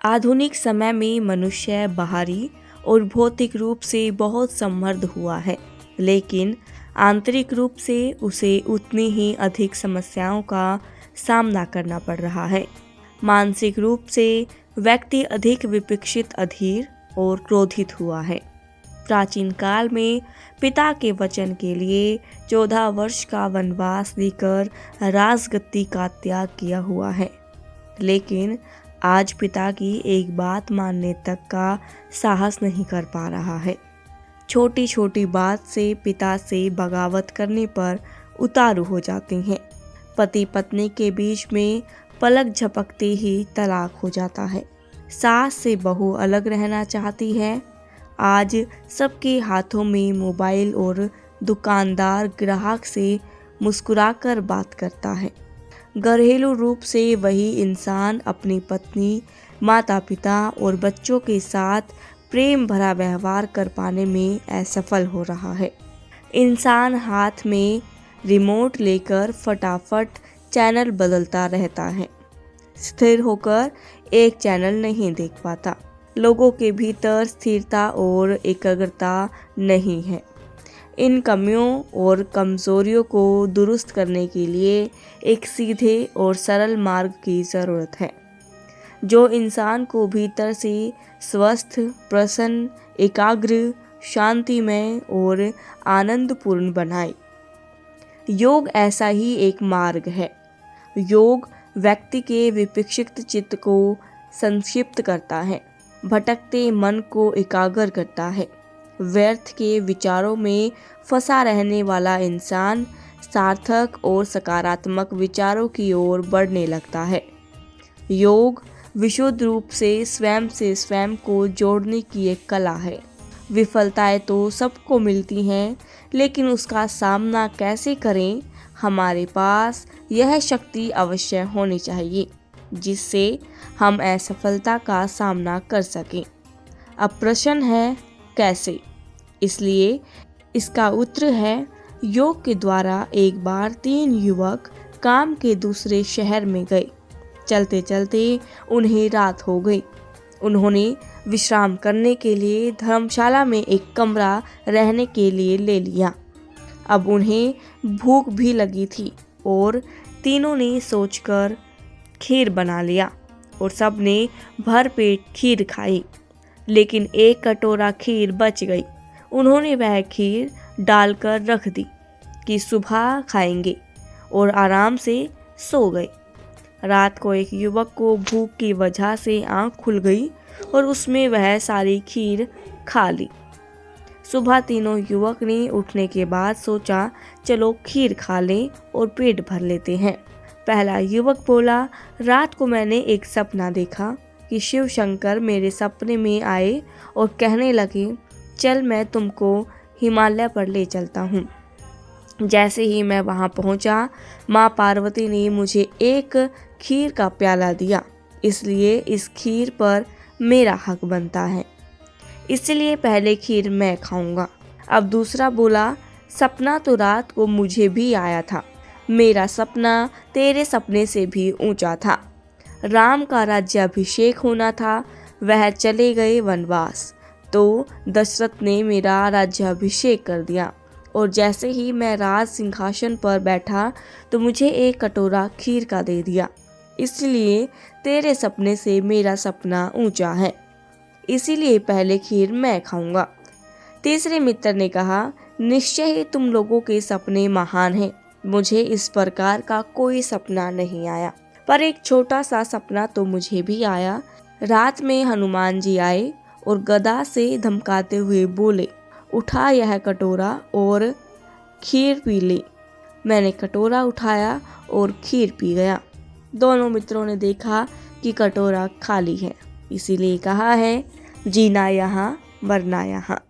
आधुनिक समय में मनुष्य बाहरी और भौतिक रूप से बहुत समृद्ध हुआ है, लेकिन आंतरिक रूप से उसे उतनी ही अधिक समस्याओं का सामना करना पड़ रहा है। मानसिक रूप से व्यक्ति अधिक विपक्षित, अधीर और क्रोधित हुआ है। प्राचीन काल में पिता के वचन के लिए 14 वर्ष का वनवास लेकर राजगद्दी का त्याग किया हुआ है, लेकिन आज पिता की एक बात मानने तक का साहस नहीं कर पा रहा है। छोटी छोटी बात से पिता से बगावत करने पर उतारू हो जाते हैं। पति पत्नी के बीच में पलक झपकते ही तलाक हो जाता है। सास से बहू अलग रहना चाहती है। आज सबके हाथों में मोबाइल और दुकानदार ग्राहक से मुस्कुराकर बात करता है। घरेलू रूप से वही इंसान अपनी पत्नी, माता पिता और बच्चों के साथ प्रेम भरा व्यवहार कर पाने में असफल हो रहा है। इंसान हाथ में रिमोट लेकर फटाफट चैनल बदलता रहता है, स्थिर होकर एक चैनल नहीं देख पाता। लोगों के भीतर स्थिरता और एकाग्रता नहीं है। इन कमियों और कमजोरियों को दुरुस्त करने के लिए एक सीधे और सरल मार्ग की ज़रूरत है, जो इंसान को भीतर से स्वस्थ, प्रसन्न, एकाग्र, शांतिमय और आनंदपूर्ण बनाए। योग ऐसा ही एक मार्ग है। योग व्यक्ति के विक्षिप्त चित्त को संक्षिप्त करता है, भटकते मन को एकाग्र करता है। व्यर्थ के विचारों में फंसा रहने वाला इंसान सार्थक और सकारात्मक विचारों की ओर बढ़ने लगता है। योग विशुद्ध रूप से स्वयं को जोड़ने की एक कला है। विफलताएं तो सबको मिलती हैं, लेकिन उसका सामना कैसे करें, हमारे पास यह शक्ति अवश्य होनी चाहिए जिससे हम असफलता का सामना कर सकें। अब प्रश्न है कैसे? इसलिए इसका उत्तर है, योग के द्वारा एक बार 3 युवक काम के दूसरे शहर में गए। चलते चलते उन्हें रात हो गई। उन्होंने विश्राम करने के लिए धर्मशाला में एक कमरा रहने के लिए ले लिया। अब उन्हें भूख भी लगी थी और तीनों ने सोचकर खीर बना लिया और सबने भर पेट खीर खाई, लेकिन एक कटोरा खीर बच गई। उन्होंने वह खीर डालकर रख दी कि सुबह खाएंगे और आराम से सो गए। रात को एक युवक को भूख की वजह से आंख खुल गई और उसमें वह सारी खीर खा ली। सुबह तीनों युवक ने उठने के बाद सोचा, चलो खीर खा लें और पेट भर लेते हैं। पहला युवक बोला, रात को मैंने एक सपना देखा कि शिव शंकर मेरे सपने में आए और कहने लगे, चल मैं तुमको हिमालय पर ले चलता हूँ। जैसे ही मैं वहाँ पहुँचा, माँ पार्वती ने मुझे एक खीर का प्याला दिया, इसलिए इस खीर पर मेरा हक बनता है, इसलिए पहले खीर मैं खाऊंगा। अब दूसरा बोला, सपना तो रात को मुझे भी आया था। मेरा सपना तेरे सपने से भी ऊंचा था। राम का राज्याभिषेक होना था, वह चले गए वनवास, तो दशरथ ने मेरा राज्याभिषेक कर दिया और जैसे ही मैं राज सिंहासन पर बैठा तो मुझे एक कटोरा खीर का दे दिया, इसलिए तेरे सपने से मेरा सपना ऊंचा है, इसीलिए पहले खीर मैं खाऊंगा। तीसरे मित्र ने कहा, निश्चय ही तुम लोगों के सपने महान हैं। मुझे इस प्रकार का कोई सपना नहीं आया, पर एक छोटा सा सपना तो मुझे भी आया। रात में हनुमान जी आए और गदा से धमकाते हुए बोले, उठा यह कटोरा और खीर पी ले। मैंने कटोरा उठाया और खीर पी गया। दोनों मित्रों ने देखा कि कटोरा खाली है, इसीलिए कहा है, जीना यहाँ मरना यहाँ।